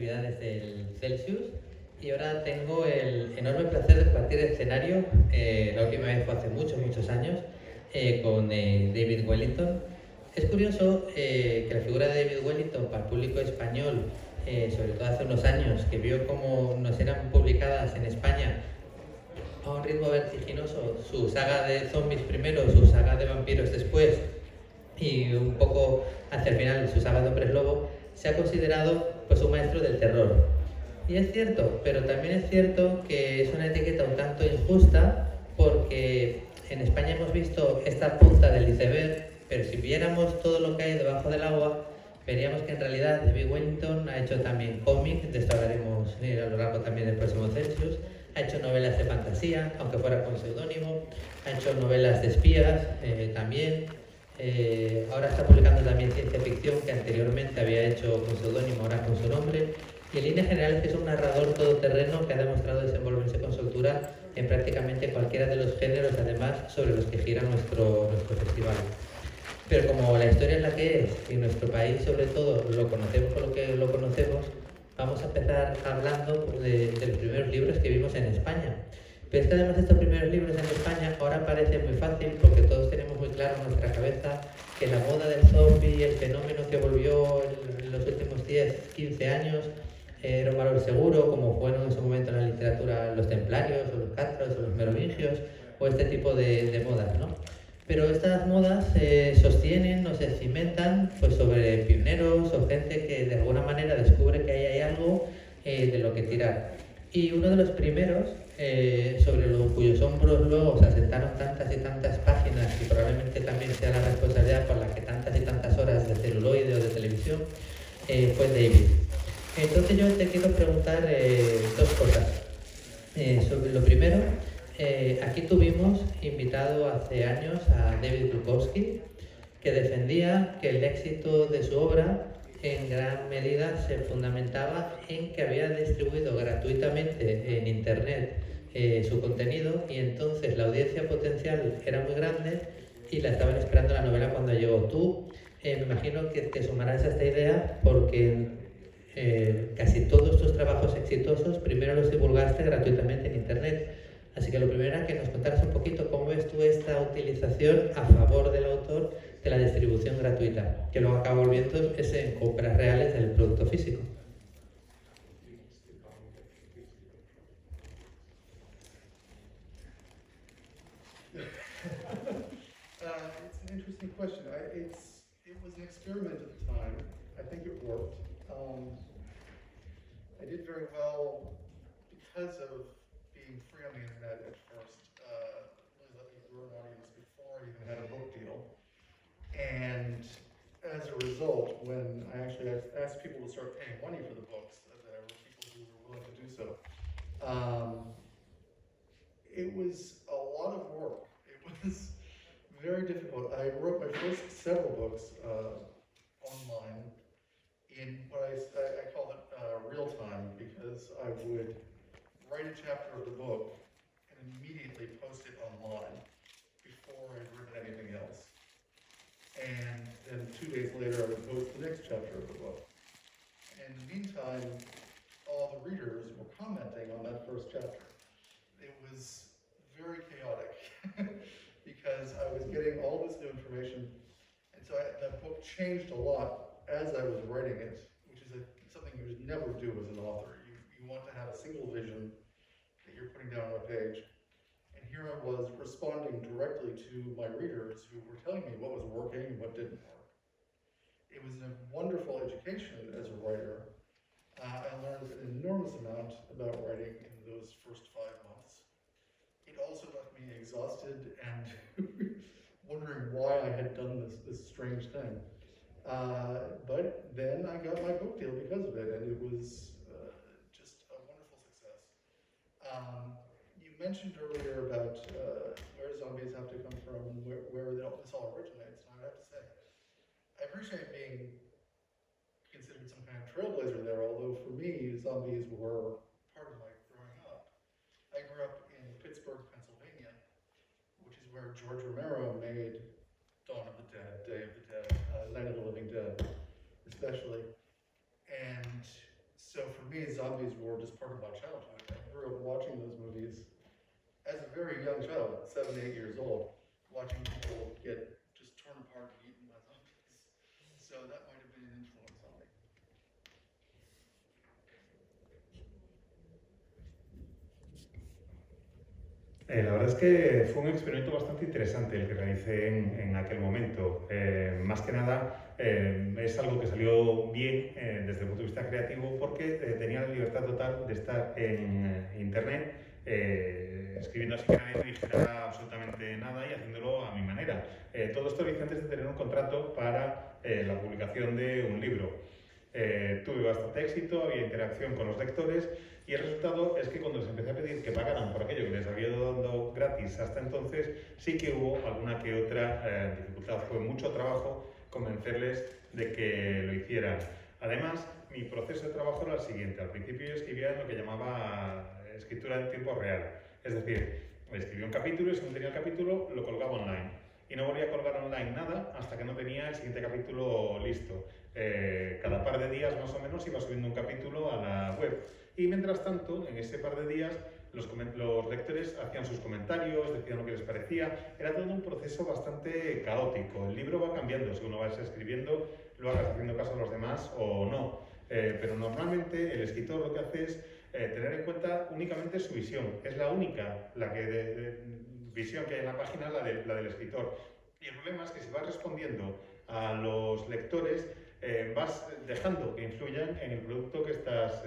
actividades del Celsius y ahora tengo el enorme placer de compartir escenario, la última vez fue hace muchos años, con David Wellington. Es curioso que la figura de David Wellington para el público español, sobre todo hace unos años, que vio cómo nos eran publicadas en España a un ritmo vertiginoso su saga de zombies primero, su saga de vampiros después y un poco hacia el final su saga de hombres lobo, se ha considerado pues un maestro del terror. Y es cierto, pero también es cierto que es una etiqueta un tanto injusta porque en España hemos visto esta punta del iceberg, pero si viéramos todo lo que hay debajo del agua, veríamos que en realidad David Wellington ha hecho también cómics, de esto hablaremos a lo largo también del próximo Celsius, ha hecho novelas de fantasía, aunque fuera con seudónimo, ha hecho novelas de espías también, ahora está publicando también ciencia ficción que anteriormente había hecho con seudónimo, ahora con su nombre, y en línea general es que es un narrador todoterreno que ha demostrado desenvolverse con soltura en prácticamente cualquiera de los géneros, además, sobre los que gira nuestro festival. Pero como la historia es la que es y nuestro país sobre todo lo conocemos por lo que lo conocemos, vamos a empezar hablando de los primeros libros que vimos en España. Pero es que además estos primeros libros en España ahora parece muy fácil porque todos tenemos muy claro en nuestra cabeza que la moda del zombie, el fenómeno que volvió en los últimos 10, 15 años, era un valor seguro, como fueron en su momento en la literatura los templarios, o los cátars, o los merovingios, o este tipo de modas, ¿no? Pero estas modas se sostienen o se cimentan pues, sobre pioneros o gente que de alguna manera descubre que ahí hay algo de lo que tirar. Y uno de los primeros, sobre cuyos hombros luego se asentaron tantas y tantas páginas y probablemente también sea la responsabilidad por la que tantas y tantas horas de celuloide o de televisión, fue David. Entonces yo te quiero preguntar dos cosas. Sobre lo primero, aquí tuvimos invitado hace años a David Bukowski, que defendía que el éxito de su obra en gran medida se fundamentaba en que había distribuido gratuitamente en internet su contenido y entonces la audiencia potencial era muy grande y la estaban esperando la novela cuando llegó. Tú me imagino que te sumarás a esta idea porque casi todos tus trabajos exitosos primero los divulgaste gratuitamente en internet. Así que lo primero era que nos contaras un poquito cómo ves tú esta utilización a favor del autor de la distribución gratuita, que luego acaba volviéndose en compras reales del producto físico. It's an interesting question. It was an experiment at the time. I think it worked. I did very well because of being free on the internet at first. Really let me grow an audience before I even had a book deal. And as a result, when I actually asked people to start paying money for the books, there were people who were willing to do so. It was a lot of work. It was very difficult. I wrote my first several books online in what I call it real time, because I would write a chapter of the book and immediately post it online before I'd written anything else. And then 2 days later I would post the next chapter of the book. And in the meantime, all the readers were commenting on that first chapter. It was very chaotic because I was getting all this new information, and so that book changed a lot as I was writing it, which is something you would never do as an author. You want to have a single vision that you're putting down on a page, and here I was responding directly to my readers who were telling me what was working and what didn't work. It was a wonderful education as a writer. I learned an enormous amount about writing in those first 5 months. It also left me exhausted and wondering why I had done this strange thing. But then I got my book deal because of it, and it was just a wonderful success. You mentioned earlier about where zombies have to come from and where this all originates, and I would have to say, I appreciate being considered some kind of trailblazer there, although for me, zombies were part of my growing up. I grew up in Pittsburgh, Pennsylvania, which is where George Romero made Dawn of the Dead, Day of the Dead, Night of the Living Dead, especially. And So for me, zombies were just part of my childhood. I grew up watching those movies as a very young child, 7, 8 years old, watching people get just torn apart and eaten by zombies. So that might have been an influence on me. La verdad es que fue un experimento bastante interesante el que realicé en aquel momento. Más que nada es algo que salió bien desde el punto de vista creativo porque tenía la libertad total de estar en internet escribiendo sin que nadie me dijera absolutamente nada y haciéndolo a mi manera. Todo esto lo hice antes de tener un contrato para la publicación de un libro. Tuve bastante éxito, había interacción con los lectores y el resultado es que cuando les empecé a pedir que pagaran por aquello que les había dado gratis hasta entonces, sí que hubo alguna que otra dificultad. Fue mucho trabajo convencerles de que lo hicieran. Además, mi proceso de trabajo era el siguiente. Al principio yo escribía en lo que llamaba escritura en tiempo real. Es decir, escribía un capítulo y según tenía el capítulo lo colgaba online. Y no volvía a colgar online nada hasta que no tenía el siguiente capítulo listo. Cada par de días más o menos iba subiendo un capítulo a la web. Y mientras tanto, en ese par de días, los lectores hacían sus comentarios, decían lo que les parecía. Era todo un proceso bastante caótico. El libro va cambiando según lo vas escribiendo, lo hagas haciendo caso a los demás o no. Pero normalmente el escritor lo que hace es tener en cuenta únicamente su visión. Es la única visión que hay en la página, la del escritor. Y el problema es que si vas respondiendo a los lectores, vas dejando que influyan en el producto que estás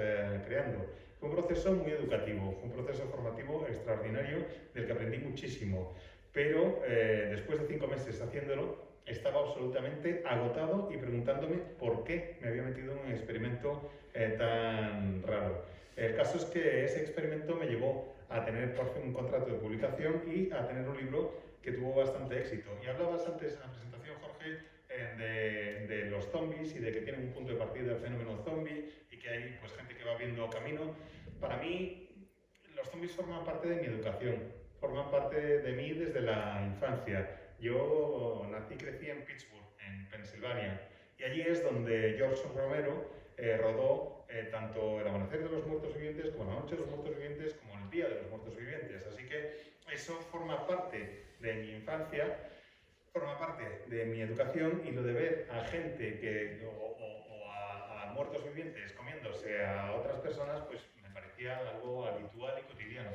creando. Fue un proceso muy educativo, fue un proceso formativo extraordinario del que aprendí muchísimo, pero después de 5 meses haciéndolo, estaba absolutamente agotado y preguntándome por qué me había metido en un experimento tan raro. El caso es que ese experimento me llevó a tener por fin un contrato de publicación y a tener un libro que tuvo bastante éxito. Y hablabas antes en la presentación, Jorge, de los zombies y de que tienen un punto de partida el fenómeno zombie y que hay pues, gente que va viendo camino. Para mí, los zombies forman parte de mi educación, forman parte de mí desde la infancia. Yo nací y crecí en Pittsburgh, en Pensilvania, y allí es donde George Romero rodó tanto El Amanecer de los Muertos Vivientes como La Noche de los Muertos Vivientes como El Día de los Muertos Vivientes. Así que eso forma parte de mi infancia, forma parte de mi educación, y lo de ver a gente o a muertos vivientes comiéndose a otras personas, pues me parecía algo habitual y cotidiano.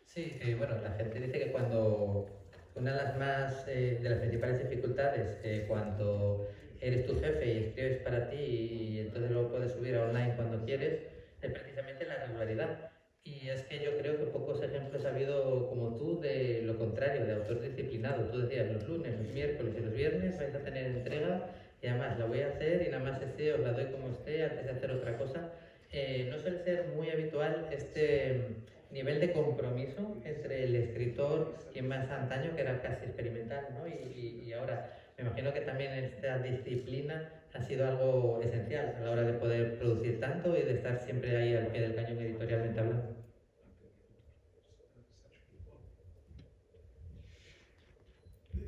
Sí, bueno, la gente dice que cuando una de las principales dificultades, cuando eres tu jefe y escribes para ti y entonces lo puedes subir a online cuando quieres, es precisamente la regularidad. Y es que yo creo que pocos ejemplos ha habido como tú de lo contrario, de autor disciplinado. Tú decías, los lunes, los miércoles y los viernes vais a tener entrega y además la voy a hacer y nada más esté, os la doy como esté antes de hacer otra cosa. No suele ser muy habitual este nivel de compromiso entre el escritor y más antaño, que era casi experimental, ¿no? Y ahora, me imagino que también esta disciplina ha sido algo esencial a la hora de poder producir tanto y de estar siempre ahí al pie del cañón editorialmente hablando.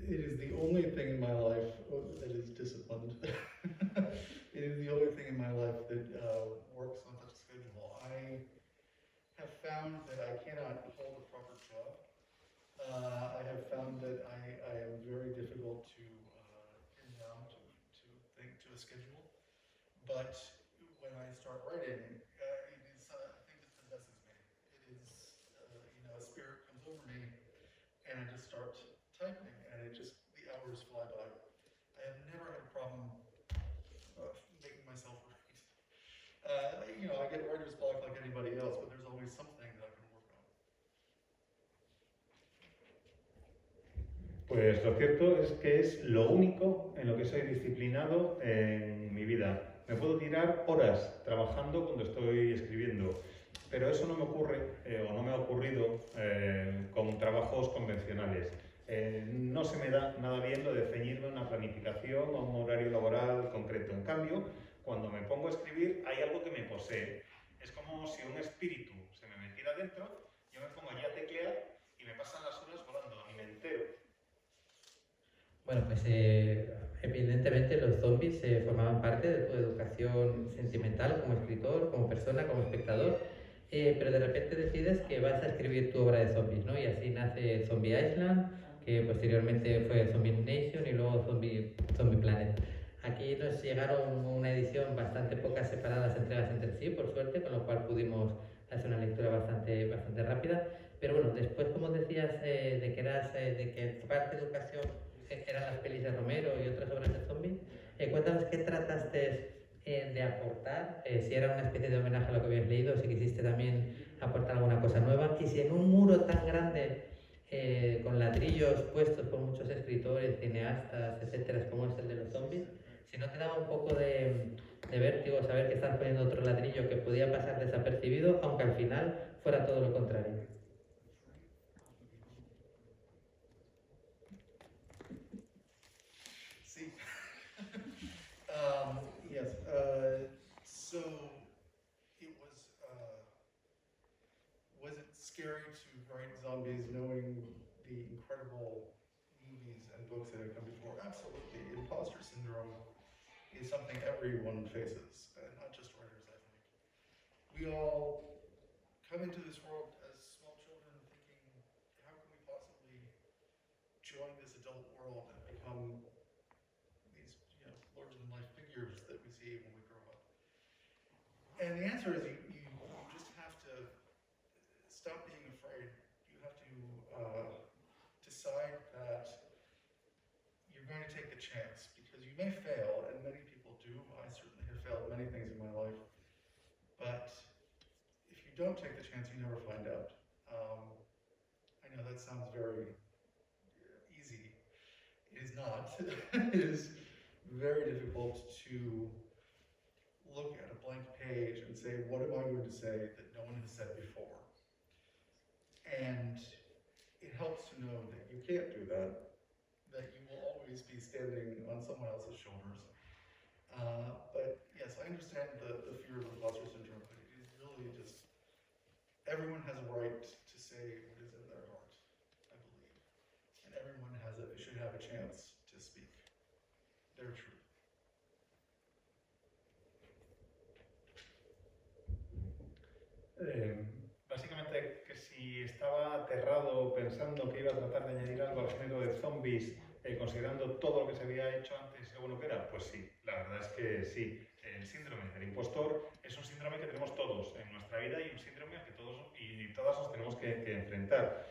It is the only thing in my life that is disciplined. It is the only thing in my life that works on such a schedule. I have found that I cannot hold a proper job. I have found that I am very difficult to pin down to a schedule. But when I start writing, it is a thing that possesses me. It is, a spirit comes over me, and I just start typing, and the hours fly by. I have never had a problem making myself write. I get writer's block like anybody else, but there's always something that I can work on. Pues lo cierto es que es lo único en lo que soy disciplinado en mi vida. Me puedo tirar horas trabajando cuando estoy escribiendo, pero eso no me ocurre o no me ha ocurrido con trabajos convencionales. No se me da nada bien lo de ceñirme a una planificación o a un horario laboral concreto. En cambio, cuando me pongo a escribir hay algo que me posee. Es como si un espíritu se me metiera dentro, yo me pongo allí a teclear y me pasan las horas volando, ni me entero. Bueno, pues evidentemente los zombies formaban parte de tu educación sentimental como escritor, como persona, como espectador, pero de repente decides que vas a escribir tu obra de zombies, ¿no? Y así nace Zombie Island, que posteriormente fue Zombie Nation y luego Zombie Planet. Aquí nos llegaron una edición bastante pocas separadas entregas entre sí, por suerte, con lo cual pudimos hacer una lectura bastante rápida. Pero bueno, después, como decías, de que parte de educación eran las pelis de Romero y otras obras de zombies, cuéntanos qué trataste de aportar, si era una especie de homenaje a lo que habías leído, si quisiste también aportar alguna cosa nueva, y si en un muro tan grande, con ladrillos puestos por muchos escritores, cineastas, etcétera, como es el de los zombies, si no te daba un poco de vértigo saber que estás poniendo otro ladrillo que podía pasar desapercibido, aunque al final fuera todo lo contrario. Sí. Yes. So it was it scary to write zombies knowing the incredible movies and books that have come before? Absolutely. Imposter syndrome is something everyone faces, not just writers, I think. We all come into this world as small children thinking, how can we possibly join this adult world and become these larger-than-life figures that we see when we grow up? And the answer is you just have to stop being afraid. You have to decide that you're going to take the chance, because you may fail, and many people do. I certainly have failed many things in my life. But if you don't take the chance, you never find out. I know that sounds very easy. It is not. It is very difficult to look at a blank page and say, what am I going to say that no one has said before? And it helps to know that you can't do that you will always be standing on someone else's shoulders. But yes, I understand the fear of imposter syndrome, but it is really just, everyone has a right to say what is in their heart, I believe. And everyone should have a chance to speak their truth. Básicamente que si estaba aterrado pensando que iba a tratar de añadir algo al género de zombies, considerando todo lo que se había hecho antes y lo bueno que era, pues sí, la verdad es que sí. El síndrome del impostor es un síndrome que tenemos todos en nuestra vida y un síndrome al que todos y todas nos tenemos que enfrentar.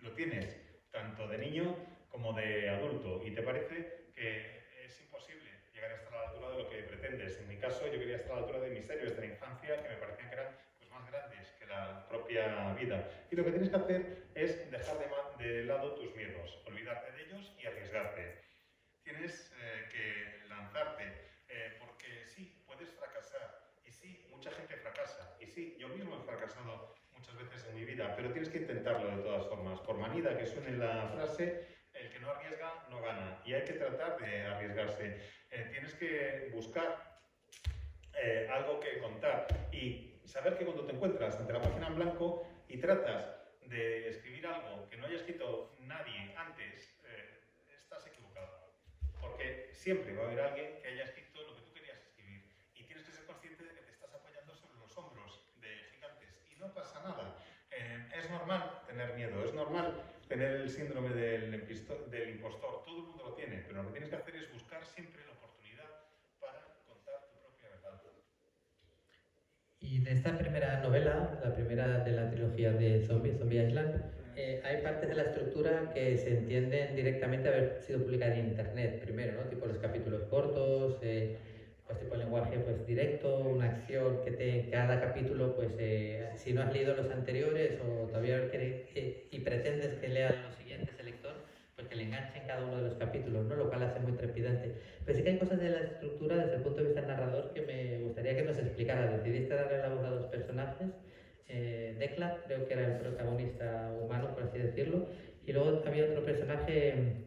Lo tienes tanto de niño como de adulto y te parece que es imposible llegar a estar a la altura de lo que pretendes. En mi caso, yo quería estar a la altura de mis héroes de la infancia, que me parecían que eran más grandes que la propia vida. Y lo que tienes que hacer es dejar de lado tus miedos, olvidarte de ellos y arriesgarte. Tienes que lanzarte, porque sí, puedes fracasar. Y sí, mucha gente fracasa. Y sí, yo mismo he fracasado muchas veces en mi vida, pero tienes que intentarlo de todas formas. Por manida que suene la frase, el que no arriesga no gana. Y hay que tratar de arriesgarse. Tienes que buscar algo que contar y saber que cuando te encuentras ante la página en blanco y tratas de escribir algo que no haya escrito nadie antes, estás equivocado. Porque siempre va a haber alguien que haya escrito lo que tú querías escribir. Y tienes que ser consciente de que te estás apoyando sobre los hombros de gigantes. Y no pasa nada. Es normal tener miedo, es normal tener el síndrome del impostor. Todo el mundo lo tiene, pero lo que tienes que hacer es buscar siempre la oportunidad para contar tu propia verdad. Y de esta primera novela, la primera de la trilogía de Zombie Island, hay partes de la estructura que se entienden directamente haber sido publicadas en internet primero, ¿no? Tipo los capítulos cortos, pues tipo lenguaje pues directo, una acción cada capítulo, pues si no has leído los anteriores o todavía y pretendes que lea los siguientes el lector, pues que le enganche en cada uno de los capítulos, ¿no? Lo cual hace muy trepidante. Pero sí que hay cosas de la estructura desde el punto de vista del narrador que me gustaría que nos explicara. Decidiste darle la voz a dos personajes. Declan, creo que era el protagonista humano, por así decirlo, y luego había otro personaje,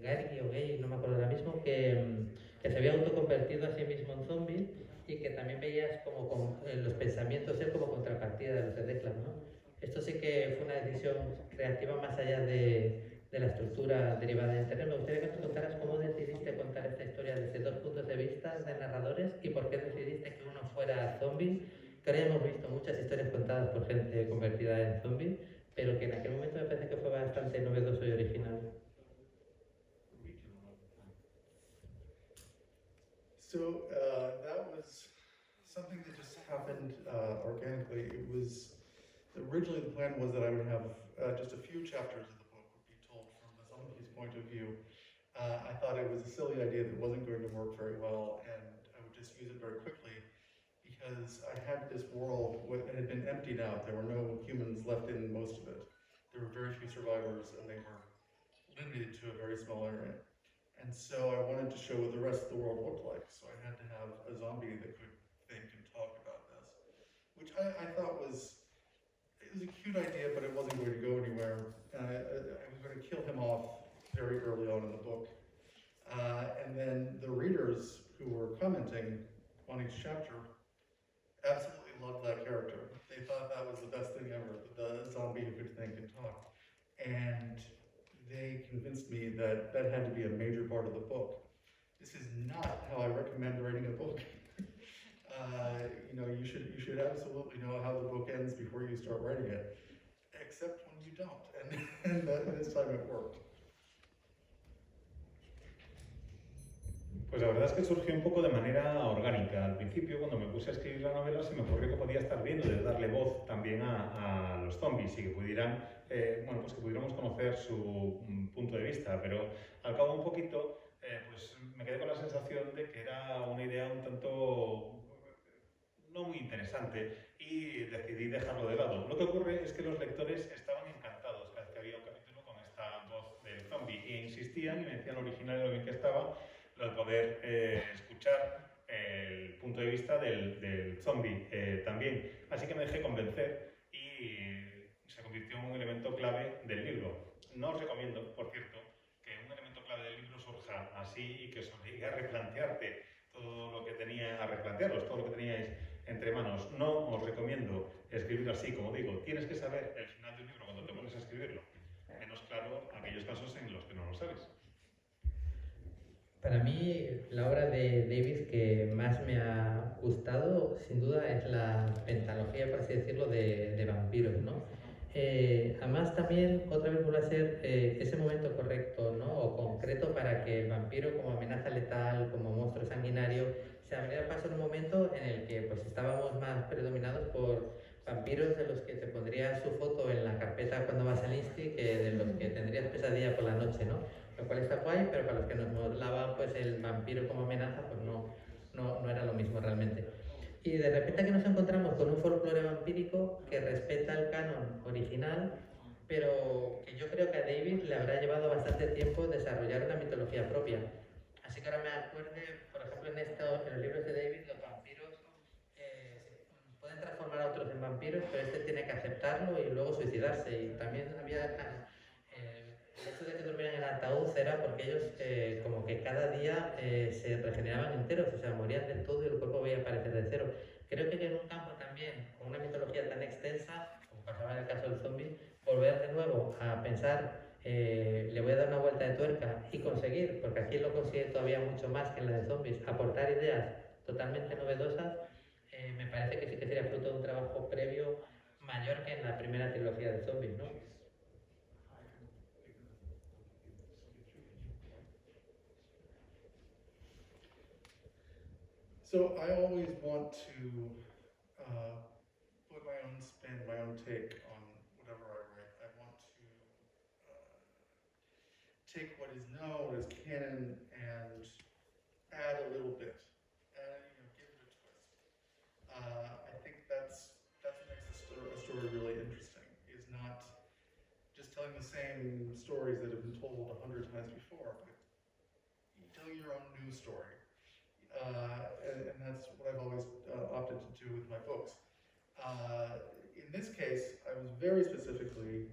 Gary o Gay, no me acuerdo ahora mismo, que se había autoconvertido a sí mismo en zombie y que también veías como con los pensamientos él como contrapartida de los de Declan, ¿no? Esto sí que fue una decisión creativa más allá de de la estructura derivada de Internet. Me gustaría que nos contaras cómo decidiste contar esta historia desde dos puntos de vista de narradores y por qué decidiste que uno fuera zombie, que ahora ya hemos visto muchas historias contadas por gente convertida en zombie, pero que en aquel momento me parece que fue bastante novedoso y original. So that was something that just happened organically. It was originally the plan was that I would have just a few chapters of the book would be told from the zombie's point of view. I thought it was a silly idea that wasn't going to work very well, and I would just use it very quickly because I had this world that had been emptied out. There were no humans left in most of it. There were very few survivors, and they were limited to a very small area. And so I wanted to show what the rest of the world looked like. So I had to have a zombie that could think and talk about this, which I thought was a cute idea, but it wasn't going to go anywhere. I was going to kill him off very early on in the book. And then the readers who were commenting on each chapter absolutely loved that character. They thought that was the best thing ever, the zombie who could think and talk. And they convinced me that that had to be a major part of the book. This is not how I recommend writing a book. You should absolutely know how the book ends before you start writing it, except when you don't. And this time it worked. Pues la verdad es que surgió un poco de manera orgánica. Al principio, cuando me puse a escribir la novela, se me ocurrió que podía estar bien de darle voz también a los zombies y que pudieran, pues que pudiéramos conocer su punto de vista. Pero al cabo de un poquito, pues me quedé con la sensación de que era una idea un tanto no muy interesante y decidí dejarlo de lado. Lo que ocurre es que los lectores estaban encantados cada vez que había un capítulo con esta voz del zombie e insistían y me decían lo original de lo bien que estaba, lo de poder escuchar el punto de vista del zombie también. Así que me dejé convencer y se convirtió en un elemento clave del libro. No os recomiendo, por cierto, que un elemento clave del libro surja así y que os obligue a replantearte todo lo que todo lo que teníais entre manos. No os recomiendo escribirlo así, como digo, tienes que saber el final del libro cuando te pones a escribirlo. Menos claro aquellos casos en los que no lo sabes. Para mí, la obra de David que más me ha gustado, sin duda, es la pentalogía, por así decirlo, de vampiros, ¿no? Además, también otra vez vuelve a ser ese momento correcto, ¿no? O concreto para que el vampiro, como amenaza letal, como monstruo sanguinario, se abriera paso en un momento en el que pues, estábamos más predominados por vampiros de los que te pondrías su foto en la carpeta cuando vas al Insti que de los que tendrías pesadilla por la noche, ¿no? Lo cual está guay, pero para los que nos molaba pues el vampiro como amenaza, pues no era lo mismo realmente. Y de repente aquí nos encontramos con un folclore vampírico que respeta el canon original, pero que yo creo que a David le habrá llevado bastante tiempo desarrollar una mitología propia. Así que ahora me acuerdo, por ejemplo, en los libros de David, los vampiros pueden transformar a otros en vampiros, pero este tiene que aceptarlo y luego suicidarse. Y también había el hecho de que durmieran en el ataúd era porque ellos como que cada día se regeneraban enteros, o sea, morían del todo y el cuerpo veía aparecer de cero. Creo que en un campo también, con una mitología tan extensa, como pasaba en el caso del zombie, volver de nuevo a pensar, le voy a dar una vuelta de tuerca y conseguir, porque aquí lo consigue todavía mucho más que en la de zombies, aportar ideas totalmente novedosas, me parece que sí que sería fruto de un trabajo previo mayor que en la primera trilogía de zombies, ¿no? So I always want to put my own spin, my own take on whatever I write. I want to take what is known, what is canon, and add a little bit, and give it a twist. I think that's what makes a story really interesting. Is not just telling the same stories that have been told 100 times before, but telling your own new story. And that's what I've always opted to do with my books. In this case, I was very specifically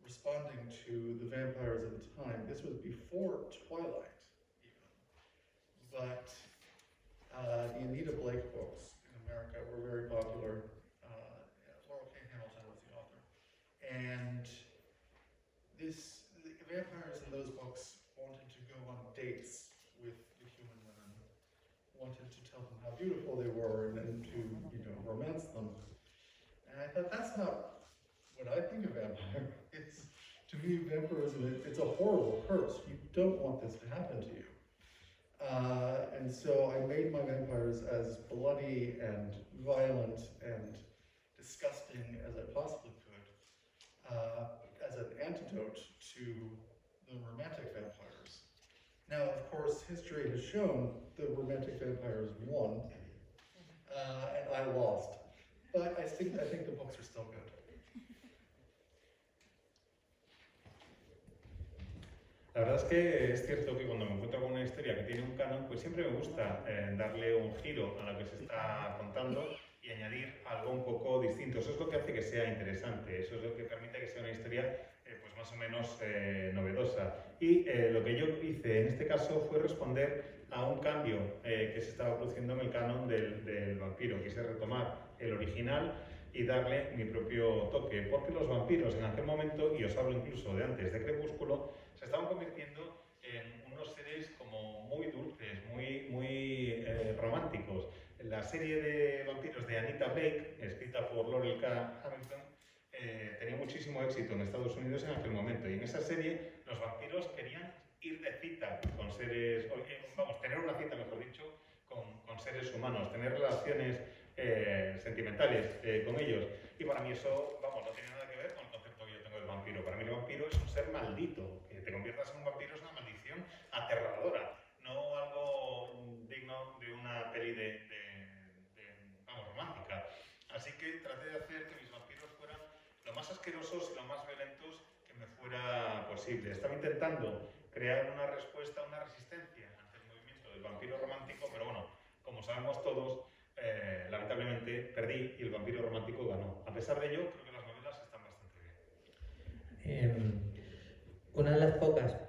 responding to the vampires of the time. This was before Twilight, even. But the Anita Blake books in America were very popular. Laurel K. Hamilton was the author. And beautiful they were and then to, romance them. And I thought, that's not what I think of vampire. It's, to me, vampirism, it's a horrible curse. You don't want this to happen to you. And so I made my vampires as bloody and violent and disgusting as I possibly could, as an antidote to the romantic vampires. Now, of course, history has shown the romantic vampires won, and I lost. But I think the books are still good. La verdad es que es cierto que cuando me encuentro con una historia que tiene un canon, pues siempre me gusta darle un giro a lo que se está contando y añadir algo un poco distinto. Eso es lo que hace que sea interesante, eso es lo que permite que sea una historia pues más o menos novedosa. Y lo que yo hice en este caso fue responder a un cambio que se estaba produciendo en el canon del vampiro. Quise retomar el original y darle mi propio toque, porque los vampiros en aquel momento, y os hablo incluso de antes de Crepúsculo, se estaban convirtiendo en unos seres como muy dulces, muy románticos. La serie de vampiros de Anita Blake, escrita por Laurel K. Hamilton, tenía muchísimo éxito en Estados Unidos en aquel momento, y en esa serie los vampiros querían ir de cita con seres, tener una cita, mejor dicho, con seres humanos, tener relaciones sentimentales con ellos. Y para mí eso, no tiene nada que ver con el concepto que yo tengo del vampiro. Para mí el vampiro es un ser maldito. Que te conviertas en un vampiro es una maldición aterradora, no algo digno de una peli romántica. Así que traté de hacer que mis vampiros fueran lo más asquerosos y lo más violentos que me fuera posible. Estaba intentando crear una respuesta, una resistencia ante el movimiento del vampiro romántico, pero bueno, como sabemos todos, lamentablemente perdí y el vampiro romántico ganó. A pesar de ello, creo que las novelas están bastante bien. Una de las pocas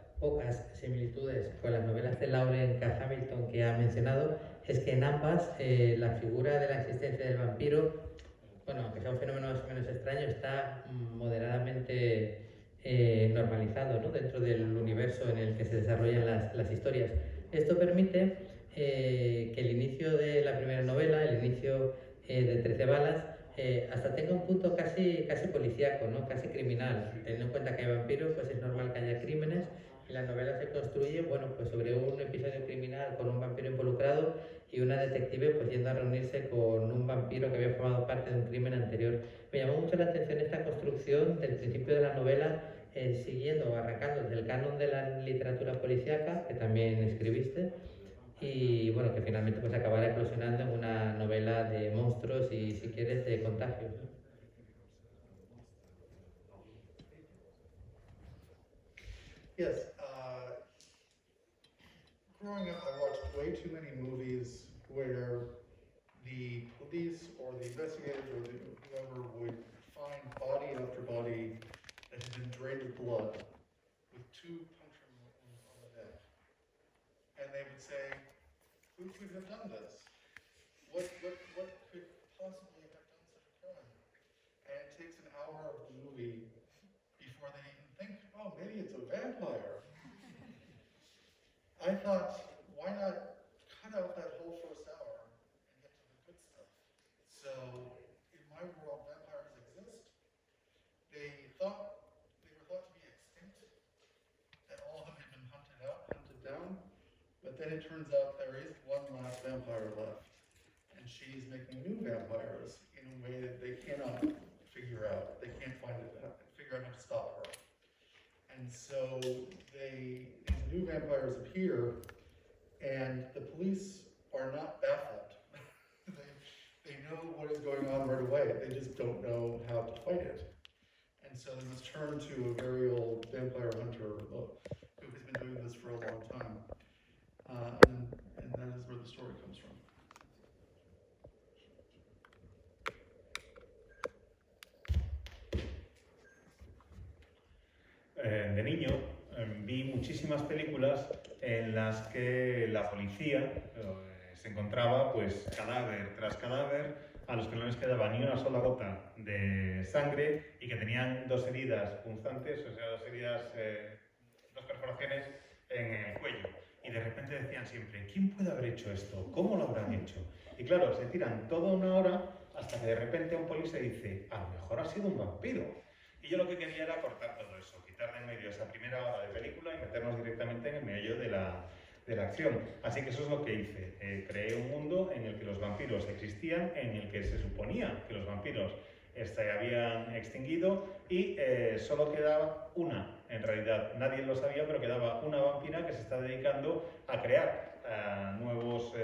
similitudes con las novelas de Laurel K. Hamilton que ha mencionado es que en ambas la figura de la existencia del vampiro, aunque sea un fenómeno más o menos extraño, está moderadamente normalizado, ¿no?, dentro del universo en el que se desarrollan las historias. Esto permite que el inicio de la primera novela, el inicio de 13 balas, hasta tenga un punto casi policíaco, ¿no?, casi criminal. Teniendo en cuenta que hay vampiros, pues es normal que haya crímenes, y la novela se construye pues sobre un episodio criminal con un vampiro involucrado y una detective pues yendo a reunirse con un vampiro que había formado parte de un crimen anterior. Me llamó mucho la atención esta construcción del principio de la novela, siguiendo o arrancando del canon de la literatura policíaca, que también escribiste, y que finalmente pues acabará eclosionando en una novela de monstruos y, si quieres, de contagios, ¿no? Yes, growing up I watched way too many movies where the police or the investigators or whoever would find body after body that had been drained of blood with 2 puncture wounds on the neck. And they would say, who could have done this? What could possibly have done such a crime? And it takes an hour of the movie before they even think, oh, maybe it's a vampire. I thought, why not cut out that whole first hour and get to the good stuff? So, in my world, vampires exist. They were thought to be extinct, that all of them had been hunted down, but then it turns out there is one last vampire left, and she's making new vampires in a way that they cannot figure out. They can't figure out how to stop her. And so these new vampires appear, and the police are not baffled. they know what is going on right away. They just don't know how to fight it. And so they must turn to a very old vampire hunter who has been doing this for a long time. And that is where the story comes from. De niño vi muchísimas películas en las que la policía se encontraba pues cadáver tras cadáver a los que no les quedaba ni una sola gota de sangre y que tenían 2 heridas punzantes, o sea, 2 perforaciones en el cuello. Y de repente decían, decían siempre, ¿quién puede haber hecho esto? ¿Cómo lo habrán hecho? Y claro, se tiran toda una hora hasta que de repente un policía dice, a lo mejor ha sido un vampiro. Y yo lo que quería era cortar todo eso, quitar de en medio esa primera hora de película y meternos directamente en el medio de la acción. Así que eso es lo que hice. Creé un mundo en el que los vampiros existían, en el que se suponía que los vampiros se habían extinguido y solo quedaba una, en realidad nadie lo sabía, pero quedaba una vampira que se está dedicando a crear nuevos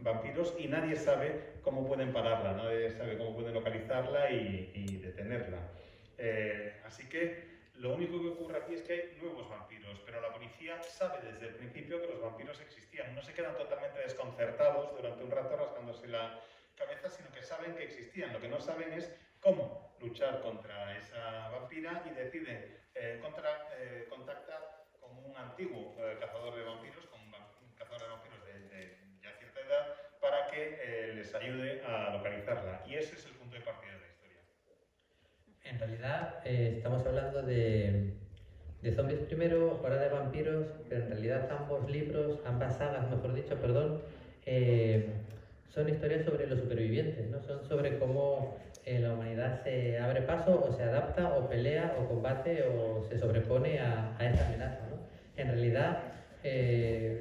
vampiros y nadie sabe cómo pueden pararla, nadie sabe cómo pueden localizarla y detenerla. Así que lo único que ocurre aquí es que hay nuevos vampiros, pero la policía sabe desde el principio que los vampiros existían. No se quedan totalmente desconcertados durante un rato rascándose la cabeza, sino que saben que existían. Lo que no saben es cómo luchar contra esa vampira y deciden contactar con un antiguo cazador de vampiros, con un cazador de vampiros de ya cierta edad, para que les ayude a localizarla. Y ese es el punto de partida de la historia. En realidad estamos hablando de zombies primero, ahora de vampiros, pero en realidad ambos libros, ambas sagas, mejor dicho, perdón, son historias sobre los supervivientes, ¿no? Son sobre cómo la humanidad se abre paso o se adapta o pelea o combate o se sobrepone a esta amenaza, ¿no? En realidad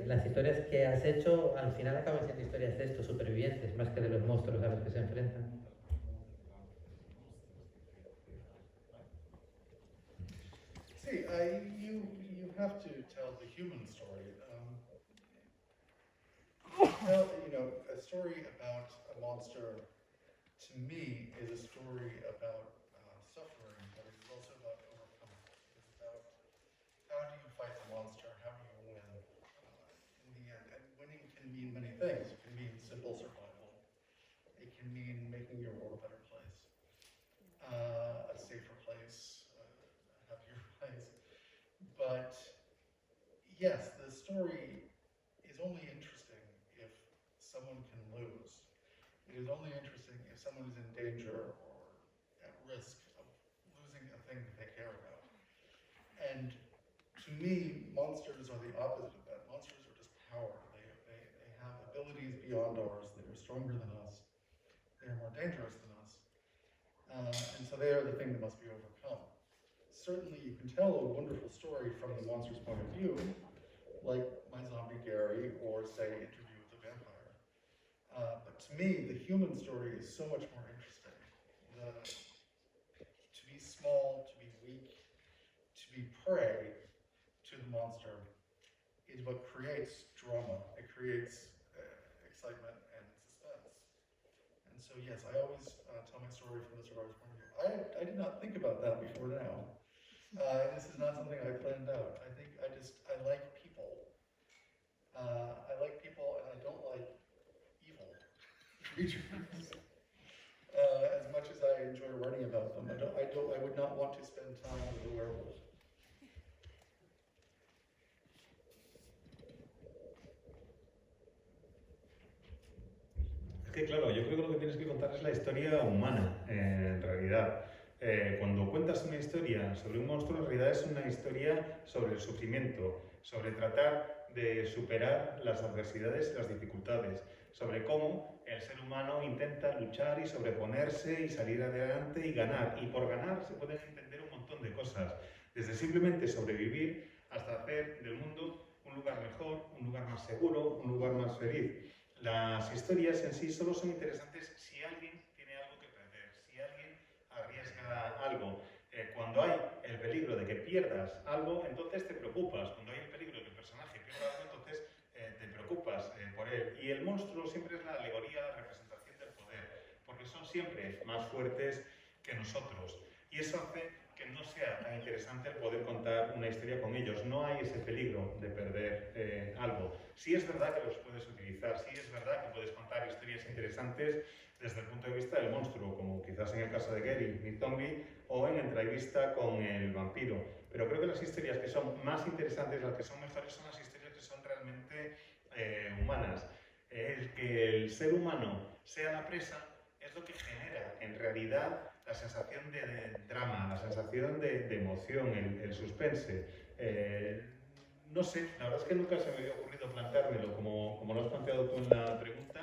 las historias que has hecho al final acaban siendo historias de estos supervivientes más que de los monstruos a los que se enfrentan. See, you have to tell the human story. A story about a monster, to me, is a story about suffering, but it's also about overcoming. It's about how do you fight the monster, how do you win in the end. And winning can mean many things. It can mean simple survival. It can mean making your world a better place, a safer place, a happier place. But yes, the story is only interesting if someone can lose. It is only interesting if someone is in danger or at risk of losing a thing that they care about. And to me, monsters are the opposite of that. Monsters are just power. They have abilities beyond ours. They are stronger than us. They are more dangerous than us. And so they are the thing that must be overcome. Certainly you can tell a wonderful story from the monster's point of view, like My Zombie Gary, or say Interview with the Vampire. But to me, the human story is so much more interesting. To be small, to be weak, to be prey to the monster is what creates drama. It creates excitement and suspense. And so yes, I always tell my story from the survivor's point of view. I did not think about that before now. This is not something I planned out. I think I like people. I like people and I don't like evil creatures. As much as I enjoy writing about them, I would not want to spend time with a werewolf. Es que claro, yo creo que lo que tienes que contar es la historia humana, en realidad. Cuando cuentas una historia sobre un monstruo, en realidad es una historia sobre el sufrimiento, sobre tratar de superar las adversidades y las dificultades, sobre cómo el ser humano intenta luchar y sobreponerse y salir adelante y ganar. Y por ganar se pueden entender un montón de cosas, desde simplemente sobrevivir hasta hacer del mundo un lugar mejor, un lugar más seguro, un lugar más feliz. Las historias en sí solo son interesantes si alguien tiene algo que perder, si alguien arriesga algo. Cuando hay el peligro de que pierdas algo, entonces te preocupas. Cuando hay el peligro de que el personaje pierda algo, entonces te preocupas por él. Y el monstruo siempre es la alegoría, la representación del poder, porque son siempre más fuertes que nosotros. Y eso hace que no sea tan interesante el poder contar una historia con ellos. No hay ese peligro de perder algo. Sí es verdad que los puedes utilizar, sí es verdad que puedes contar historias interesantes desde el punto de vista del monstruo, como quizás en el caso de Gary, mi zombie, o en entrevista con el vampiro. Pero creo que las historias que son más interesantes, las que son mejores, son las historias que son realmente humanas. El que el ser humano sea la presa es lo que genera, en realidad, la sensación de drama, la sensación de emoción, el suspense. No sé, la verdad es que nunca se me había ocurrido planteármelo como lo has planteado tú en la pregunta.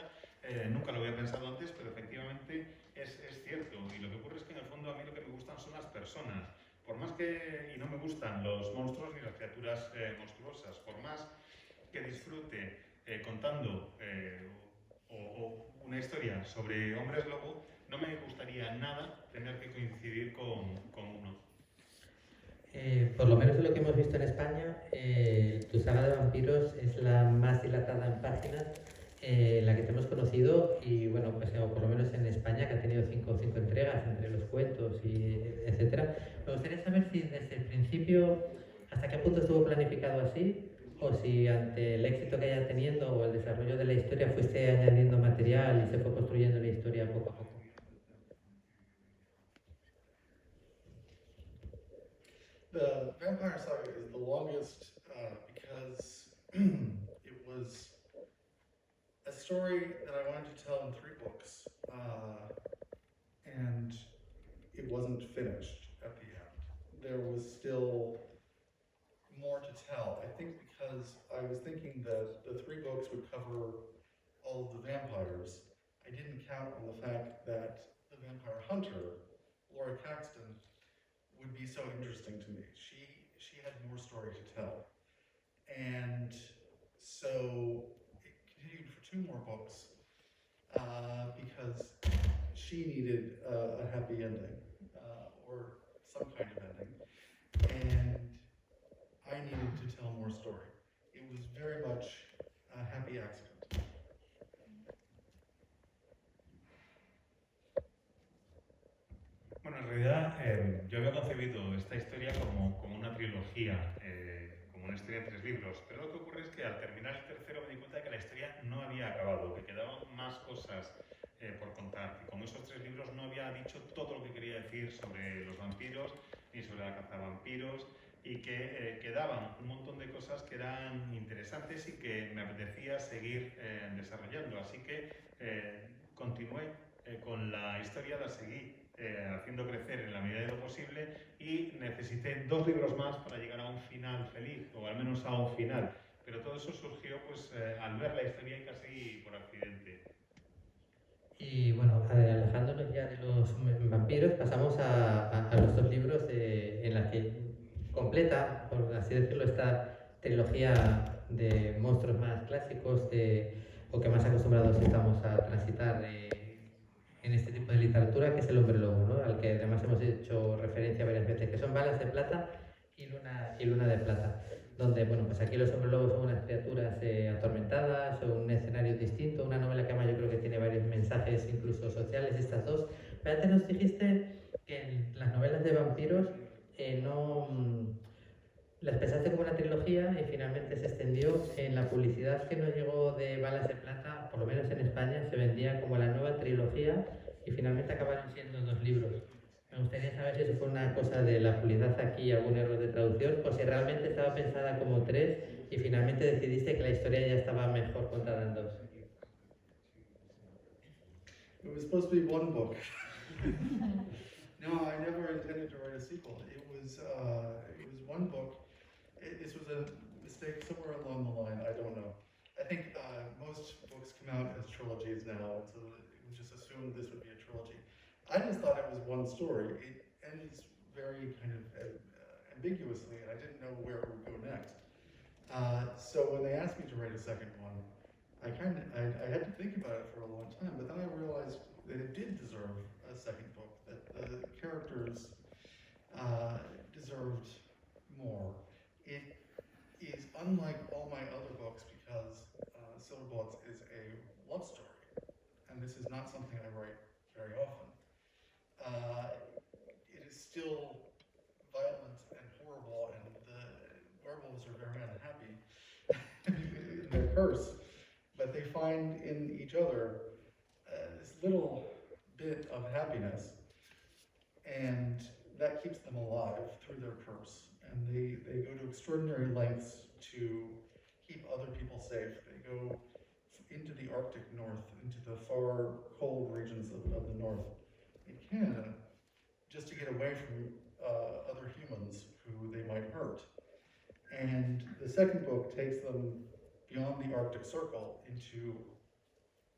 Nunca lo había pensado antes, pero efectivamente es cierto. Y lo que ocurre es que en el fondo a mí lo que me gustan son las personas. Por más que, y no me gustan los monstruos ni las criaturas monstruosas, por más que disfrute contando o una historia sobre hombres lobo, no me gustaría nada tener que coincidir con uno. Por lo menos lo que hemos visto en España, tu saga de vampiros es la más dilatada en páginas, la que te hemos conocido y bueno, pues o por lo menos en España, que ha tenido cinco entregas entre los cuentos y etcétera. Me gustaría saber si desde el principio, hasta qué punto estuvo planificado así, o si ante el éxito que haya teniendo o el desarrollo de la historia fuiste añadiendo material y se fue construyendo la historia poco a poco. The Vampire Saga is the longest because it was a story that I wanted to tell in 3 books, and it wasn't finished at the end. There was still more to tell. I think because I was thinking that the 3 books would cover all of the vampires, I didn't count on the fact that the vampire hunter, Laura Caxton, would be so interesting to me. She had more story to tell. And so it continued for 2 more books because she needed a happy ending or some kind of ending. And I needed to tell more story. It was very much a happy accident. Bueno, en realidad yo había concebido esta historia como una trilogía, como una historia en 3 libros, pero lo que ocurre es que al terminar el tercero me di cuenta de que la historia no había acabado, que quedaban más cosas por contar, que con esos 3 libros no había dicho todo lo que quería decir sobre los vampiros ni sobre la caza de vampiros y que quedaban un montón de cosas que eran interesantes y que me apetecía seguir desarrollando, así que continué con la historia, la seguí haciendo crecer en la medida de lo posible y necesité 2 libros más para llegar a un final feliz, o al menos a un final. Pero todo eso surgió pues al ver la historia y casi por accidente. Y bueno, alejándonos ya de los vampiros, pasamos a los 2 libros en la que completa, por así decirlo, esta trilogía de monstruos más clásicos o que más acostumbrados estamos a transitar en este tipo de literatura, que es El hombre lobo, ¿no? Al que además hemos hecho referencia varias veces, que son Balas de Plata y Luna de Plata, donde, bueno, pues aquí los hombres lobos son unas criaturas atormentadas, son un escenario distinto, una novela que además yo creo que tiene varios mensajes incluso sociales, estas dos. Pero antes nos dijiste que en las novelas de vampiros las pensaste como una trilogía y finalmente se extendió. En la publicidad que nos llegó de Balas de Plata, por lo menos en España, se vendía como la nueva trilogía y finalmente acabaron siendo 2 libros. Me gustaría saber si eso fue una cosa de la publicidad aquí, algún error de traducción, o si realmente estaba pensada como 3 y finalmente decidiste que la historia ya estaba mejor contada en 2. It was supposed to be 1 book. No, I never intended to write a sequel. It was 1 book. This was a mistake somewhere along the line. I don't know. I think most books come out as trilogies now, and so it was just assumed this would be a trilogy. I just thought it was 1 story. It ends very kind of ambiguously, and I didn't know where it would go next. So when they asked me to write a second one, I had to think about it for a long time, but then I realized that it did deserve a second book, that the characters deserved more. It is unlike all my other books because Silverbolts is a love story, and this is not something I write very often. It is still violent and horrible, and the werewolves are very unhappy in their curse, but they find in each other this little bit of happiness, and that keeps them alive through their curse. And they go to extraordinary lengths to keep other people safe. They go into the Arctic North, into the far cold regions of the North in Canada, just to get away from other humans who they might hurt. And the second book takes them beyond the Arctic Circle into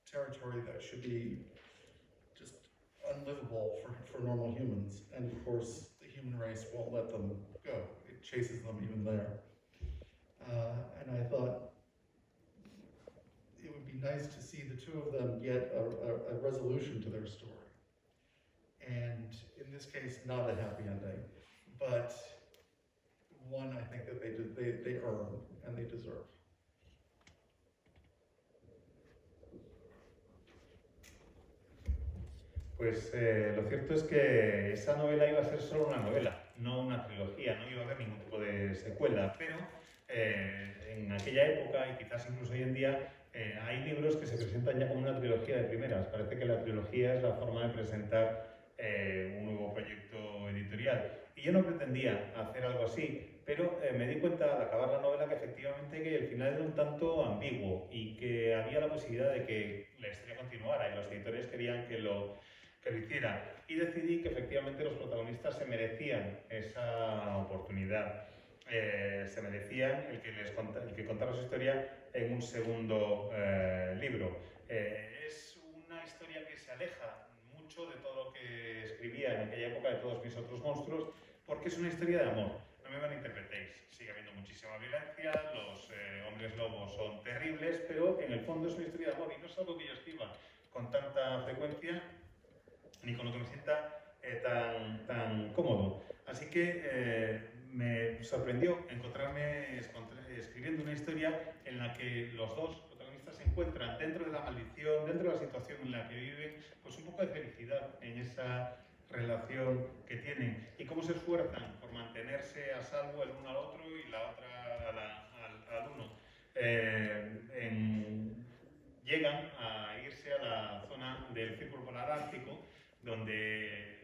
territory that should be just unlivable for normal humans. And of course, the human race won't let them go. It chases them even there. And I thought it would be nice to see the two of them get a resolution to their story. And in this case, not a happy ending, but one I think that they earn and they deserve. Pues lo cierto es que esa novela iba a ser solo una novela, no una trilogía, no iba a haber ningún tipo de secuela, pero en aquella época y quizás incluso hoy en día hay libros que se presentan ya como una trilogía de primeras. Parece que la trilogía es la forma de presentar un nuevo proyecto editorial. Y yo no pretendía hacer algo así, pero me di cuenta al acabar la novela que efectivamente que el final era un tanto ambiguo y que había la posibilidad de que la historia continuara y los editores querían que lo hiciera. Y decidí que efectivamente los protagonistas se merecían esa oportunidad. Se merecían el que contara su historia en un segundo libro. Es una historia que se aleja mucho de todo lo que escribía en aquella época, de todos mis otros monstruos, porque es una historia de amor. No me malinterpretéis, sigue habiendo muchísima violencia, los hombres lobos son terribles, pero en el fondo es una historia de amor y no es algo que yo escriba con tanta frecuencia ni con lo que me sienta tan cómodo. Así que me sorprendió encontrarme escribiendo una historia en la que los dos protagonistas se encuentran dentro de la maldición, dentro de la situación en la que viven, pues un poco de felicidad en esa relación que tienen y cómo se esfuerzan por mantenerse a salvo el uno al otro y la otra al uno. Llegan a irse a la zona del Círculo Polar Ártico, donde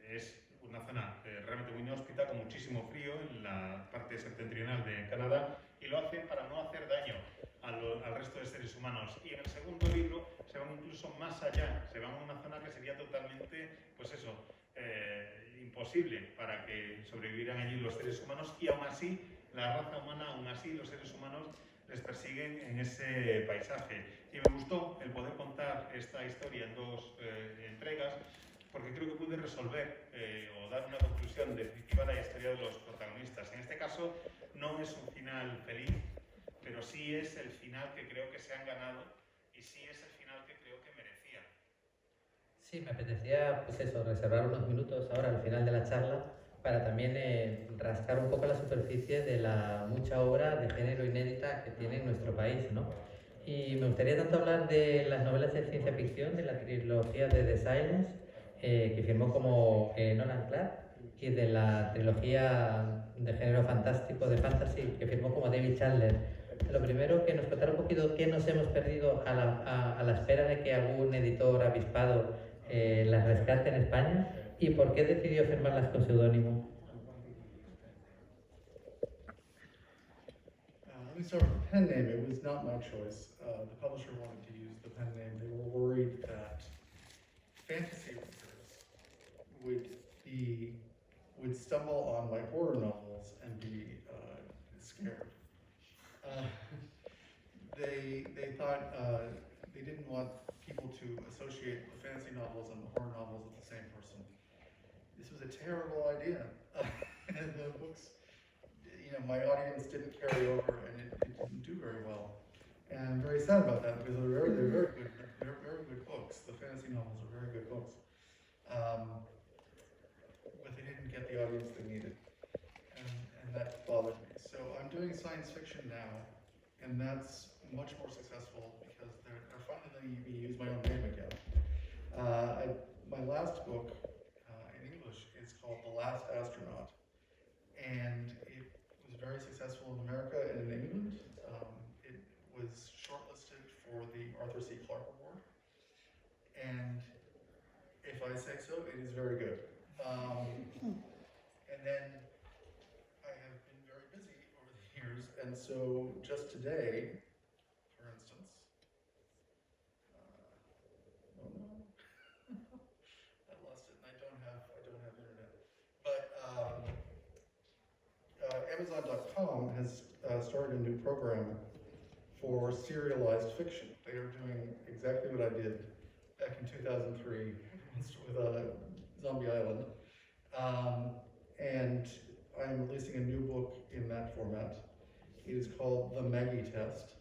es una zona realmente muy inhóspita, con muchísimo frío en la parte septentrional de Canadá, y lo hacen para no hacer daño al resto de seres humanos. Y en el segundo libro se van incluso más allá, se van a una zona que sería totalmente, pues eso, imposible para que sobrevivieran allí los seres humanos, y aún así, la raza humana, aún así los seres humanos les persiguen en ese paisaje. Y me gustó el poder contar esta historia en dos entregas, porque creo que pude resolver o dar una conclusión definitiva a la historia de los protagonistas. En este caso no es un final feliz, pero sí es el final que creo que se han ganado y sí es el final que creo que merecían. Sí, me apetecía, pues eso, reservar unos minutos ahora al final de la charla para también rascar un poco la superficie de la mucha obra de género inédita que tiene nuestro país, ¿no? Y me gustaría tanto hablar de las novelas de ciencia ficción, de la trilogía de The Silence, que firmó como Nolan Clark, y de la trilogía de género fantástico, de fantasy, que firmó como David Chandler. Lo primero, que nos contara un poquito qué nos hemos perdido a la espera de que algún editor avispado las rescate en España y por qué decidió firmarlas con seudónimo. Let me start with the pen name. It was not my choice. The publisher wanted to use the pen name. They were worried that fantasy readers would stumble on my horror novels and be scared. They thought they didn't want people to associate the fantasy novels and the horror novels with the same person. This was a terrible idea. And the books, my audience didn't carry over, and it didn't do very well. And I'm very sad about that because they're very good. They're very good books. The fantasy novels are very good books, but they didn't get the audience they needed, and that bothered me. So I'm doing science fiction now, and that's much more successful because they're finally letting me use my own name again. My last book in English is called The Last Astronaut, and it was very successful in America and in England. It was shortlisted for the Arthur C. Clarke Award, and if I say so, it is very good. And then I have been very busy over the years, and so just today, for instance, oh no, I lost it, and I don't have internet. But Amazon.com has started a new program for serialized fiction. They are doing exactly what I did back in 2003 with Zombie Island. And I'm releasing a new book in that format. It is called The Maggie Test,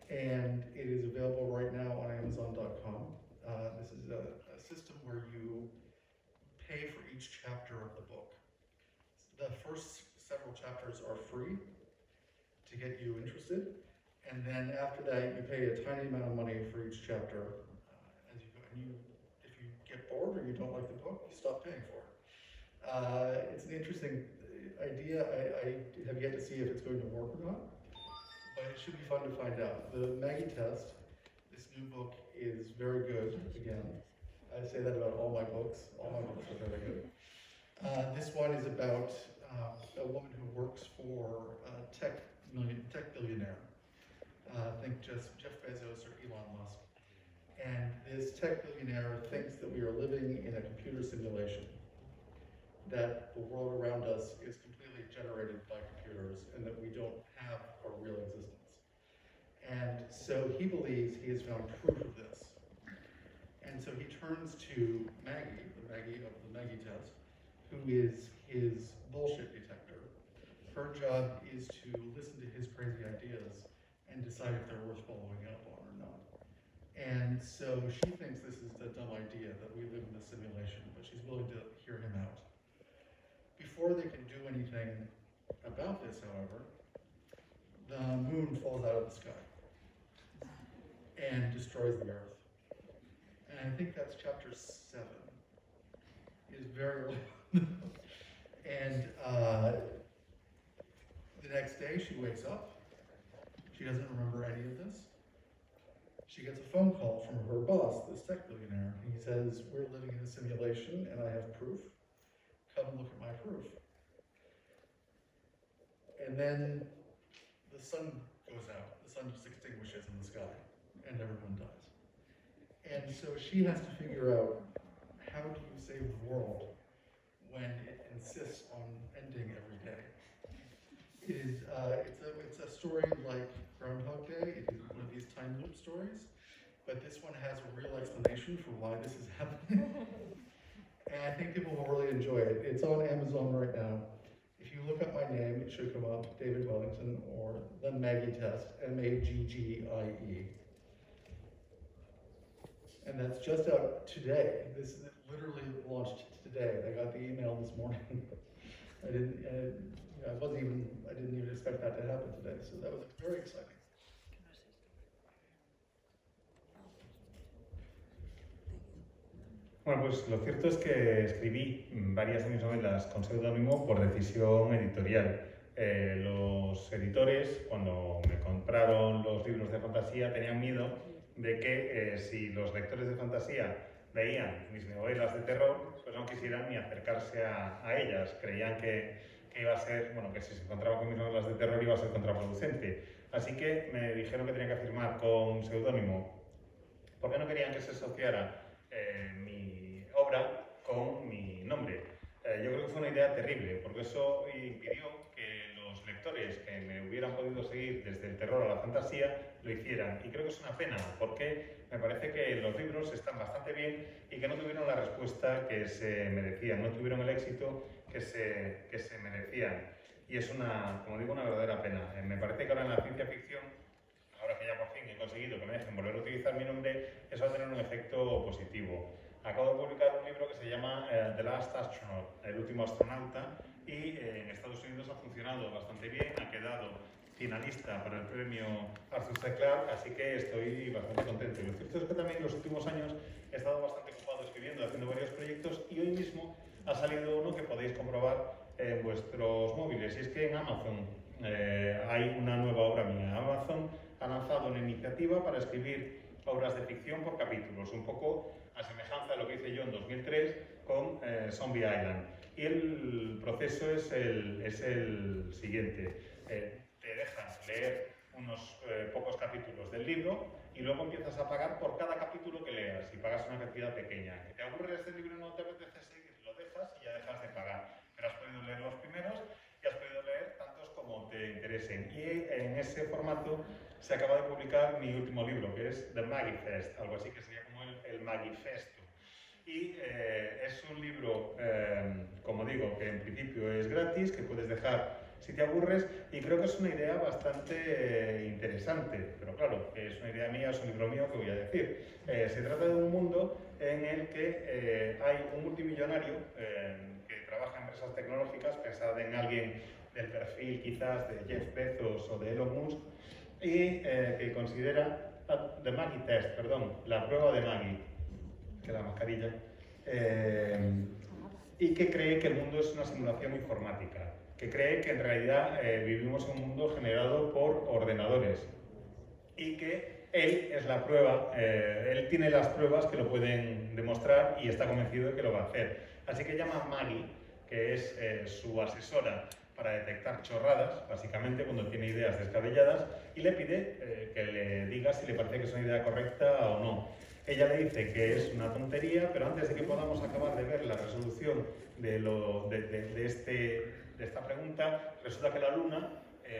and it is available right now on Amazon.com. This is a system where you pay for each chapter of the book. The first several chapters are free to get you interested, and then after that you pay a tiny amount of money for each chapter as you go. And if you get bored or you don't like the book, you stop paying for it. It's an interesting idea. I have yet to see if it's going to work or not, but it should be fun to find out. The Maggie Test, this new book, is very good. Again, I say that about all my books. All my books are very good. This one is about a woman who works for a tech billionaire. Think just Jeff Bezos or Elon Musk. And this tech billionaire thinks that we are living in a computer simulation, that the world around us is completely generated by computers and that we don't have a real existence. And so he believes he has found proof of this. And so he turns to Maggie, the Maggie of the Maggie Test, who is his bullshit detector. Her job is to listen to his crazy ideas and decide if they're worth following up on or not. And so she thinks this is a dumb idea, that we live in a simulation, but she's willing to hear him out. Before they can do anything about this, however, the moon falls out of the sky and destroys the Earth. And I think that's chapter 7. It is very early. And the next day she wakes up. She doesn't remember any of this. She gets a phone call from her boss, this tech billionaire. He says, "We're living in a simulation and I have proof. Come and look at my proof." And then the sun goes out. The sun just extinguishes in the sky and everyone dies. And so she has to figure out, how do you save the world when it insists on ending every day? It's a story like Groundhog Day. It is one of these time loop stories, but this one has a real explanation for why this is happening. And I think people will really enjoy it. It's on Amazon right now. If you look up my name, it should come up, David Wellington, or The Maggie Test, M-A-G-G-I-E. And that's just out today. This literally launched today. I got the email this morning. I didn't even expect that to happen today, so that was very exciting. Bueno, pues lo cierto es que escribí varias de mis novelas con seudónimo por decisión editorial. Los editores, cuando me compraron los libros de fantasía, tenían miedo de que si los lectores de fantasía veían mis novelas de terror, pues no quisieran ni acercarse a ellas. Creían que iba a ser, bueno, que si se encontraban con mis novelas de terror iba a ser contraproducente. Así que me dijeron que tenía que firmar con seudónimo, porque no querían que se asociara mi obra con mi nombre. Yo creo que fue una idea terrible, porque eso impidió que los lectores que me hubieran podido seguir desde el terror a la fantasía lo hicieran. Y creo que es una pena, porque me parece que los libros están bastante bien y que no tuvieron la respuesta que se merecían, no tuvieron el éxito que se merecían. Y es como digo, una verdadera pena. Me parece que ahora en la ciencia ficción, ahora que ya por fin he conseguido que me dejen volver a utilizar mi nombre, eso va a tener un efecto positivo. Acabo de publicar un libro que se llama The Last Astronaut, el último astronauta, y en Estados Unidos ha funcionado bastante bien, ha quedado finalista para el premio Arthur C. Clarke, así que estoy bastante contento. Y lo cierto es que también en los últimos años he estado bastante ocupado escribiendo, haciendo varios proyectos, y hoy mismo ha salido uno que podéis comprobar en vuestros móviles, y es que en Amazon hay una nueva obra mía. Amazon ha lanzado una iniciativa para escribir obras de ficción por capítulos, un poco a semejanza de lo que hice yo en 2003 con Zombie Island. Y el proceso es el siguiente. Te dejas leer unos pocos capítulos del libro y luego empiezas a pagar por cada capítulo que leas y pagas una cantidad pequeña. Que te aburre este libro y no te apetece seguir, lo dejas y ya dejas de pagar. Pero has podido leer los primeros y has podido leer tantos como te te interesen. Y en ese formato se acaba de publicar mi último libro, que es The Magifest, algo así que sería como el Magifesto. Y es un libro, como digo, que en principio es gratis, que puedes dejar si te aburres, y creo que es una idea bastante interesante, pero claro, es una idea mía, es un libro mío, ¿qué voy a decir? Se trata de un mundo en el que hay un multimillonario que trabaja en empresas tecnológicas, pensad en alguien del perfil quizás de Jeff Bezos o de Elon Musk, y que considera The Maggie Test, perdón, la prueba de Maggie, que la mascarilla, y que cree que el mundo es una simulación informática, que cree que en realidad vivimos en un mundo generado por ordenadores y que él es la prueba, él tiene las pruebas que lo pueden demostrar y está convencido de que lo va a hacer. Así que llama a Maggie, que es su asesora para detectar chorradas, básicamente cuando tiene ideas descabelladas, y le pide que le diga si le parece que es una idea correcta o no. Ella le dice que es una tontería, pero antes de que podamos acabar de ver la resolución de esta pregunta, resulta que la luna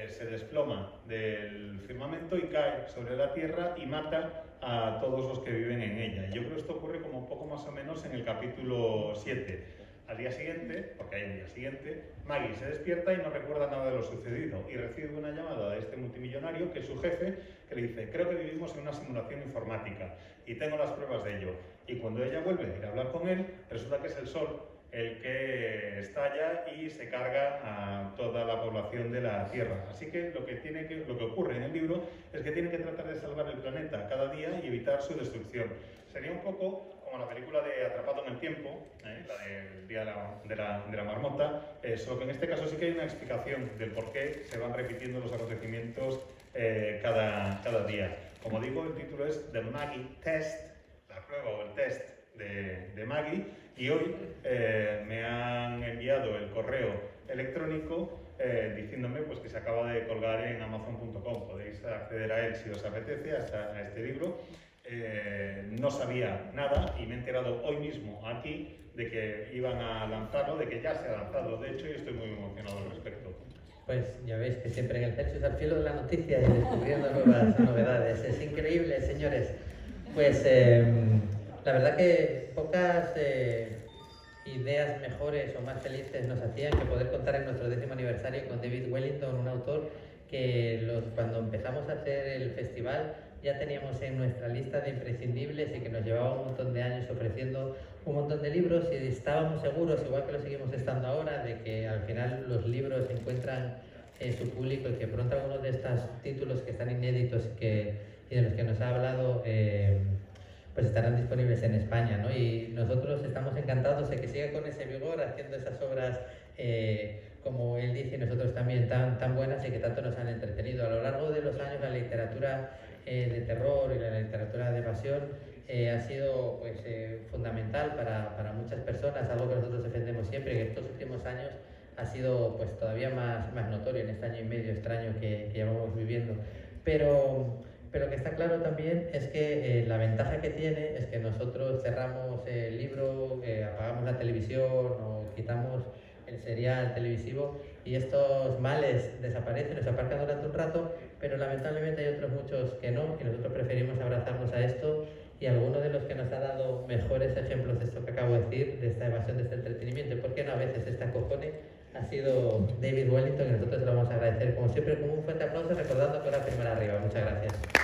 se desploma del firmamento y cae sobre la Tierra y mata a todos los que viven en ella. Y yo creo que esto ocurre como poco más o menos en el capítulo 7. Al día siguiente, porque hay un día siguiente, Maggie se despierta y no recuerda nada de lo sucedido y recibe una llamada de este multimillonario, que es su jefe, que le dice: creo que vivimos en una simulación informática y tengo las pruebas de ello. Y cuando ella vuelve a ir a hablar con él, resulta que es el Sol el que estalla y se carga a toda la población de la Tierra. Así que lo que ocurre en el libro es que tiene que tratar de salvar el planeta cada día y evitar su destrucción. Sería un poco como la película de Atrapado en el Tiempo, la del Día de la Marmota, solo que en este caso sí que hay una explicación del por qué se van repitiendo los acontecimientos cada día. Como digo, el título es The Maggie Test, la prueba o el test de Maggie, y hoy me han enviado el correo electrónico diciéndome pues, que se acaba de colgar en Amazon.com. Podéis acceder a él si os apetece, a este libro. No sabía nada y me he enterado hoy mismo aquí de que iban a lanzarlo, de que ya se ha lanzado, de hecho, y estoy muy emocionado al respecto. Pues ya veis que siempre en el Celsius al filo de la noticia y descubriendo nuevas novedades. Es increíble, señores. Pues la verdad que pocas ideas mejores o más felices nos hacían que poder contar en nuestro 10º aniversario con David Wellington, un autor que cuando empezamos a hacer el festival ya teníamos en nuestra lista de imprescindibles y que nos llevaba un montón de años ofreciendo un montón de libros, y estábamos seguros, igual que lo seguimos estando ahora, de que al final los libros encuentran su público y que pronto algunos de estos títulos que están inéditos y de los que nos ha hablado pues estarán disponibles en España, ¿no? Y nosotros estamos encantados de que siga con ese vigor haciendo esas obras como él dice, y nosotros también tan buenas y que tanto nos han entretenido. A lo largo de los años la literatura de terror y la literatura de evasión ha sido pues, fundamental para muchas personas, algo que nosotros defendemos siempre, y que estos últimos años ha sido pues, todavía más notorio en este año y medio extraño que llevamos viviendo. Pero que está claro también es que la ventaja que tiene es que nosotros cerramos el libro, apagamos la televisión o quitamos el serial televisivo y estos males desaparecen, nos aparcan durante un rato, pero lamentablemente hay otros muchos que no, y nosotros preferimos abrazarnos a esto, y alguno de los que nos ha dado mejores ejemplos de esto que acabo de decir, de esta evasión, de este entretenimiento, y por qué no a veces este acojone, ha sido David Wellington, y nosotros se lo vamos a agradecer como siempre con un fuerte aplauso, recordando que era primera arriba. Muchas gracias.